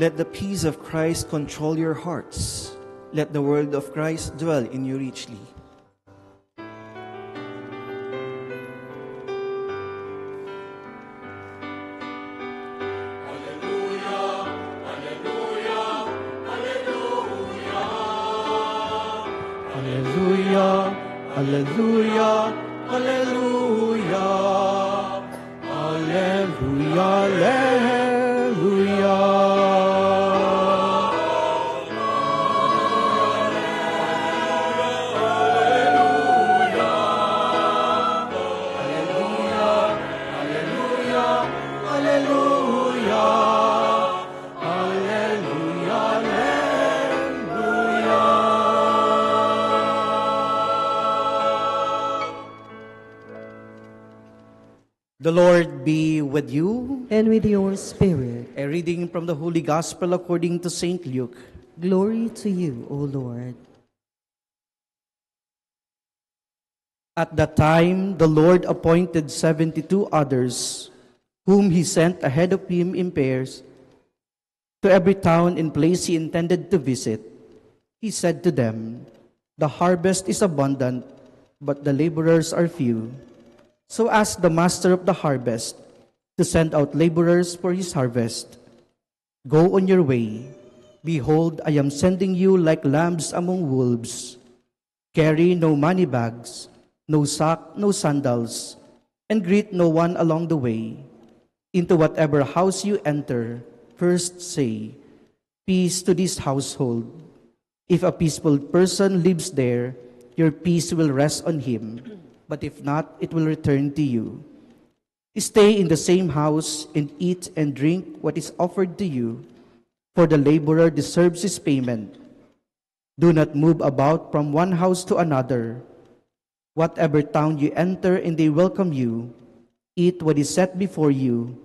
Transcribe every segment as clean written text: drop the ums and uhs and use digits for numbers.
Let the peace of Christ control your hearts. Let the word of Christ dwell in you richly. Hallelujah, hallelujah, hallelujah, hallelujah, The Lord be with you. And with your spirit. A reading from the Holy Gospel according to St. Luke. Glory to you, O Lord. At that time, the Lord appointed 72 others, whom he sent ahead of him in pairs, to every town and place he intended to visit. He said to them, "The harvest is abundant, but the laborers are few. So ask the master of the harvest to send out laborers for his harvest. Go on your way. Behold, I am sending you like lambs among wolves. Carry no money bags, no sack, no sandals, and greet no one along the way. Into whatever house you enter, first say, 'Peace to this household.' If a peaceful person lives there, your peace will rest on him. But if not, it will return to you. Stay in the same house and eat and drink what is offered to you, for the laborer deserves his payment. Do not move about from one house to another. Whatever town you enter and they welcome you, eat what is set before you,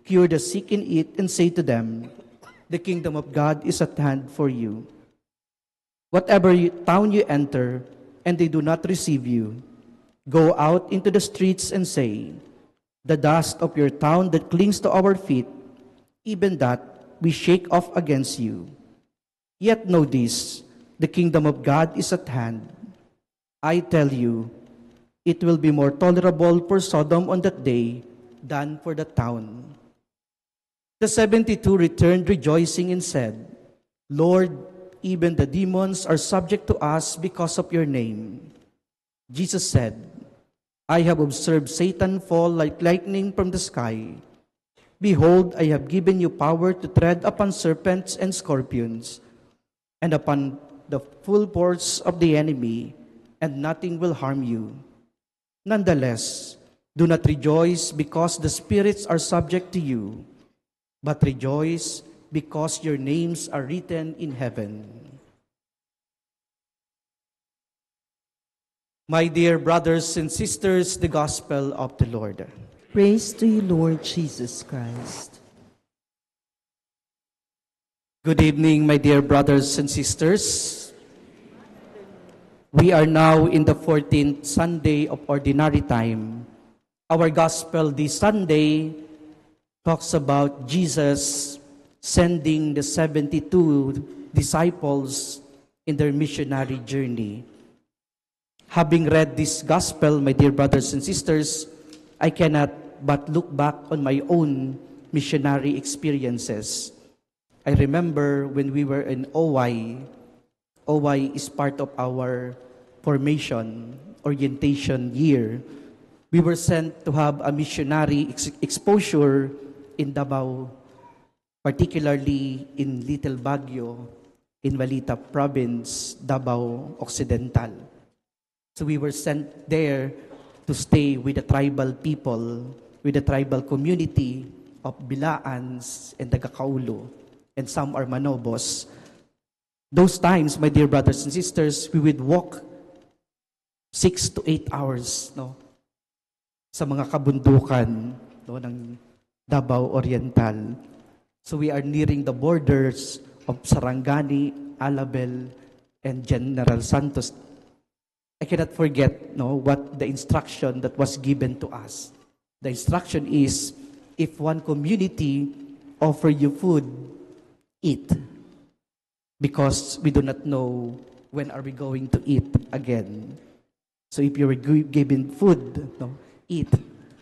cure the sick in it, and say to them, 'The kingdom of God is at hand for you.' Whatever town you enter and they do not receive you, go out into the streets and say, 'The dust of your town that clings to our feet, even that we shake off against you.' Yet know this, the kingdom of God is at hand. I tell you, it will be more tolerable for Sodom on that day than for the town." The 72 returned rejoicing and said, "Lord, even the demons are subject to us because of your name." Jesus said, "I have observed Satan fall like lightning from the sky. Behold, I have given you power to tread upon serpents and scorpions, and upon the full force of the enemy, and nothing will harm you. Nonetheless, do not rejoice because the spirits are subject to you, but rejoice because your names are written in heaven." My dear brothers and sisters, the Gospel of the Lord. Praise to you, Lord Jesus Christ. Good evening, my dear brothers and sisters. We are now in the 14th Sunday of Ordinary Time. Our Gospel this Sunday talks about Jesus sending the 72 disciples in their missionary journey. Having read this gospel, my dear brothers and sisters, I cannot but look back on my own missionary experiences. I remember when we were in OY. OY is part of our formation, orientation year. We were sent to have a missionary exposure in Davao, particularly in Little Baguio, in Malita Province, Davao Occidental. So we were sent there to stay with the tribal people, with the tribal community of Bilaans and Tagakaulo, and some are Manobos. Those times, my dear brothers and sisters, we would walk 6 to 8 hours, no, sa mga kabundukan, no, ng Davao Oriental. So we are nearing the borders of Sarangani, Alabel, and General Santos. I cannot forget, no, what the instruction that was given to us. The instruction is, if one community offer you food, eat. Because we do not know when are we going to eat again. So if you were given food, no, eat.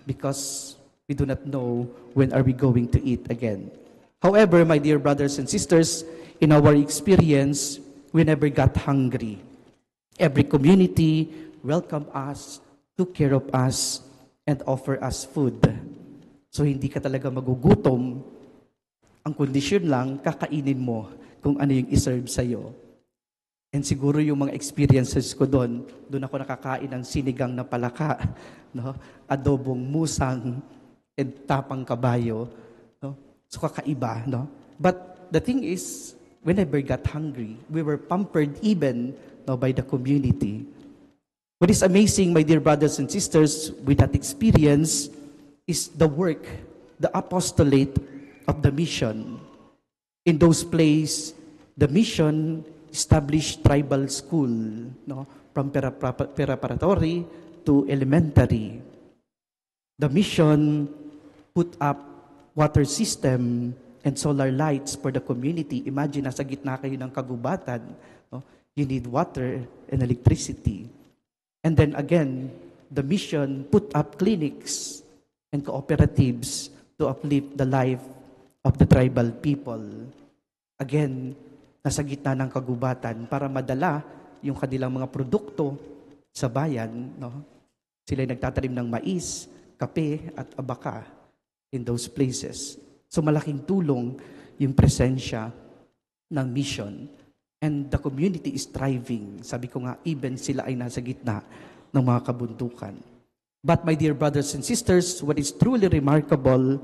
Because we do not know when are we going to eat again. However, my dear brothers and sisters, in our experience, we never got hungry. Every community welcomed us, took care of us, and offer us food. So hindi ka talaga magugutom. Ang kondisyon lang, kakainin mo kung ano yung iserve sa'yo. And siguro yung mga experiences ko doon ako nakakain ng sinigang na palaka, no? Adobong musang, and tapang kabayo. No? So kakaiba. No? But the thing is, whenever got hungry, we were pampered even, no, by the community. What is amazing, my dear brothers and sisters, with that experience is the work, the apostolate of the mission. In those places, the mission established tribal school, no, from preparatory to elementary. The mission put up water system and solar lights for the community. Imagine, nasa gitna kayo ng kagubatan. No? You need water and electricity. And then again, the mission put up clinics and cooperatives to uplift the life of the tribal people. Again, nasa gitna ng kagubatan para madala yung kanilang mga produkto sa bayan. No? Sila nagtatanim ng mais, kape at abaka in those places. So malaking tulong yung presensya ng mission. And the community is thriving. Sabi ko nga, even sila ay nasa gitna ng mga kabundukan. But my dear brothers and sisters, what is truly remarkable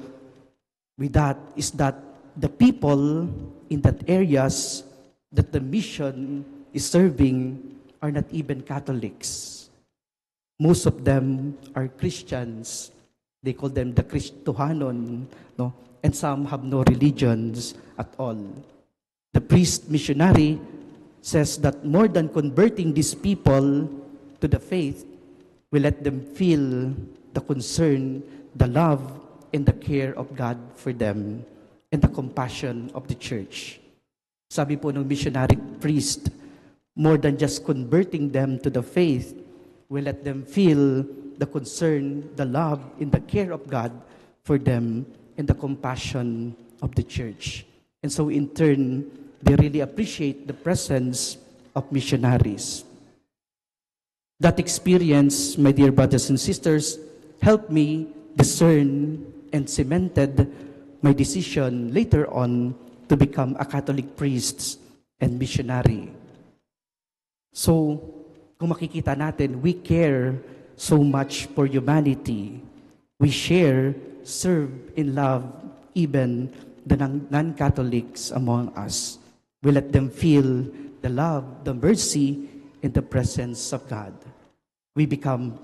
with that is that the people in that areas that the mission is serving are not even Catholics. Most of them are Christians. They call them the Christohanon, no? And some have no religions at all. The priest missionary says that more than converting these people to the faith, we let them feel the concern, the love, and the care of God for them, and the compassion of the church. Sabi po ng missionary priest, more than just converting them to the faith, we let them feel the concern, the love, and the care of God for them, and the compassion of the church. And so in turn, they really appreciate the presence of missionaries. That experience, my dear brothers and sisters, helped me discern and cemented my decision later on to become a Catholic priest and missionary. So, kung makikita natin, we care so much for humanity. We share, serve, and love even the non-Catholics among us. We let them feel the love, the mercy, and the presence of God. We become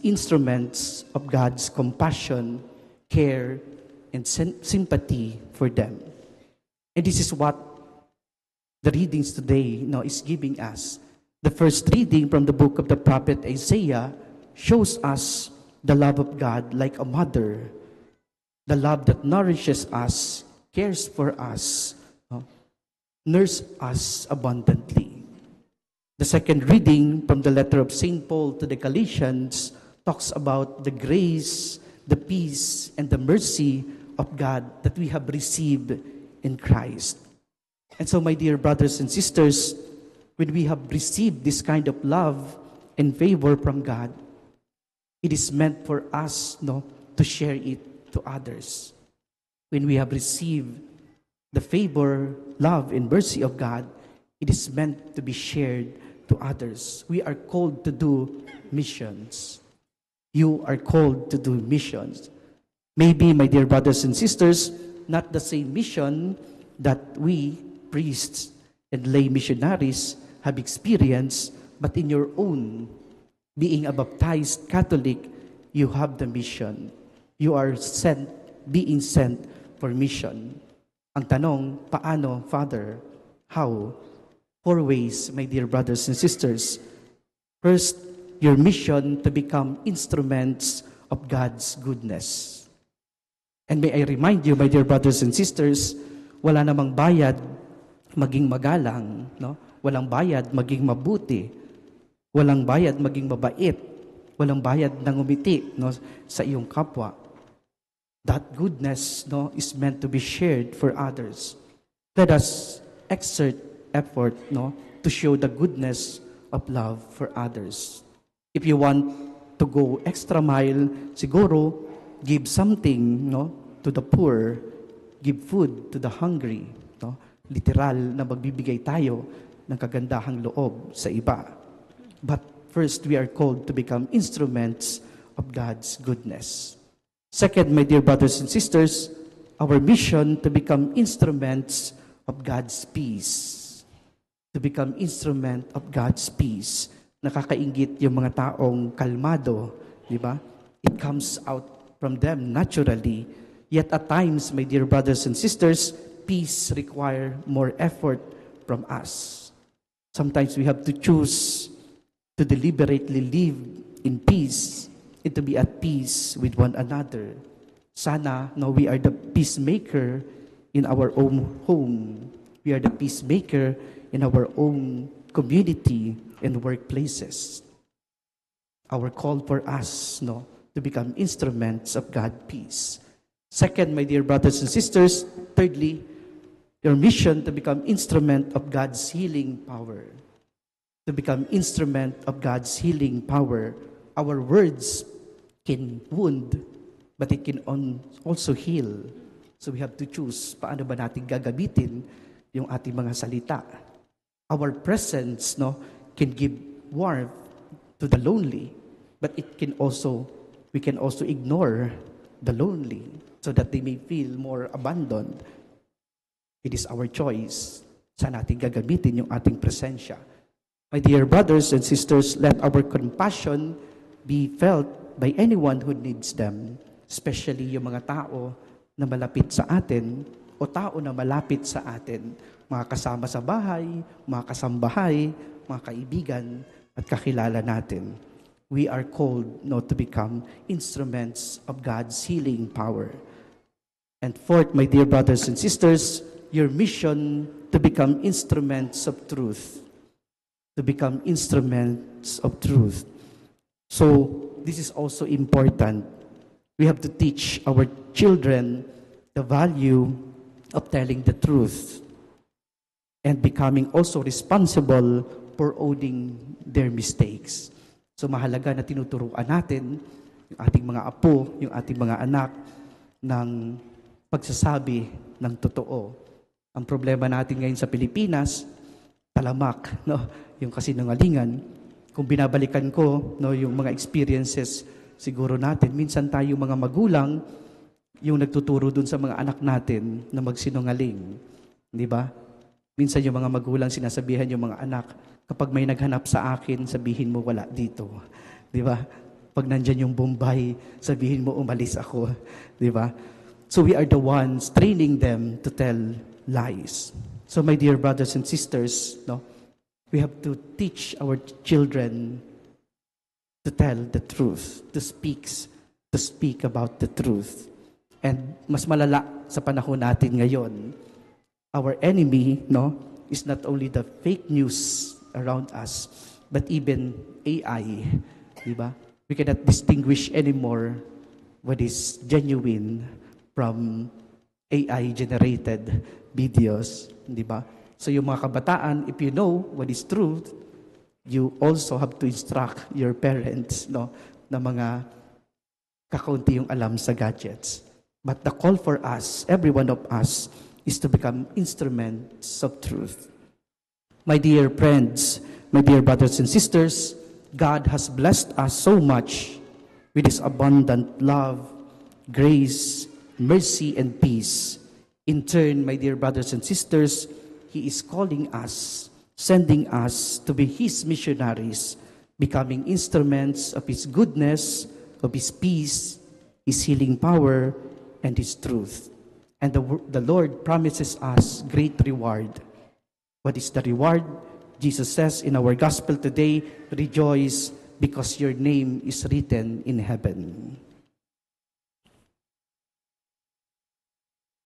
instruments of God's compassion, care, and sympathy for them. And this is what the readings today is giving us. The first reading from the book of the prophet Isaiah shows us the love of God like a mother, the love that nourishes us, cares for us, nurses us abundantly. The second reading from the letter of St. Paul to the Galatians talks about the grace, the peace, and the mercy of God that we have received in Christ. And so, my dear brothers and sisters, when we have received this kind of love and favor from God, it is meant for us to share it to others. When we have received the favor, love, and mercy of God, it is meant to be shared to others. We are called to do missions. You are called to do missions. Maybe, my dear brothers and sisters, not the same mission that we, priests and lay missionaries, have experienced, but in your own, being a baptized Catholic, you have the mission. You are sent, being sent for mission. Ang tanong, paano, Father? How? 4 ways, my dear brothers and sisters. First, your mission to become instruments of God's goodness. And may I remind you, my dear brothers and sisters, wala namang bayad maging magalang, no? Walang bayad maging mabuti. Walang bayad maging mabait. Walang bayad na ngumiti, no, sa iyong kapwa. That goodness, no, is meant to be shared for others. Let us exert effort, no, to show the goodness of love for others. If you want to go extra mile, siguro give something, no, to the poor, give food to the hungry, no? Literal na magbibigay tayo ng kagandahang loob sa iba. But first, we are called to become instruments of God's goodness. Second, my dear brothers and sisters, our mission to become instruments of God's peace. To become instrument of God's peace. Nakakaingit yung mga taong kalmado, di ba? It comes out from them naturally. Yet at times, my dear brothers and sisters, peace require more effort from us. Sometimes we have to choose to deliberately live in peace and to be at peace with one another. Sana, no, we are the peacemaker in our own home. We are the peacemaker in our own community and workplaces. Our call for us, no, to become instruments of God's peace. Second, my dear brothers and sisters, thirdly, your mission to become instrument of God's healing power. To become instrument of God's healing power. Our words can wound, but it can also heal. So we have to choose paano ba natin gagamitin yung ating mga salita. Our presence, no, can give warmth to the lonely, but we can also ignore the lonely so that they may feel more abandoned. It is our choice. Saan natin gagamitin yung ating presensya. My dear brothers and sisters, let our compassion be felt by anyone who needs them, especially yung mga tao na malapit sa atin o tao na malapit sa atin, mga kasama sa bahay, mga kasambahay, mga kaibigan at kakilala natin. We are called not to become instruments of God's healing power. And fourth, my dear brothers and sisters, your mission to become instruments of truth. To become instruments of truth. So, this is also important. We have to teach our children the value of telling the truth and becoming also responsible for owning their mistakes. So, mahalaga na tinuturuan natin yung ating mga apo, yung ating mga anak ng pagsasabi ng totoo. Ang problema natin ngayon sa Pilipinas, talamak, no? Yung kasinungalingan. Kung binabalikan ko, no, yung mga experiences siguro natin, minsan tayo mga magulang, yung nagtuturo dun sa mga anak natin na magsinungaling. Di ba? Minsan yung mga magulang sinasabihan yung mga anak, kapag may naghanap sa akin, sabihin mo wala dito. Di ba? Pag nandyan yung Bombay, sabihin mo umalis ako. Di ba? So we are the ones training them to tell lies. So my dear brothers and sisters, no, we have to teach our children to tell the truth, to speak about the truth. And mas malala sa panahon natin ngayon, our enemy, no, is not only the fake news around us, but even AI, di ba? We cannot distinguish anymore what is genuine from AI-generated videos, di ba? So yung mga kabataan, if you know what is truth, you also have to instruct your parents, no, na mga kakaunti yung alam sa gadgets. But the call for us, every one of us, is to become instruments of truth. My dear friends, my dear brothers and sisters, God has blessed us so much with His abundant love, grace, mercy, and peace. In turn, my dear brothers and sisters, He is calling us, sending us to be His missionaries, becoming instruments of His goodness, of His peace, His healing power, and His truth. And the Lord promises us great reward. What is the reward? Jesus says in our gospel today, rejoice because your name is written in heaven.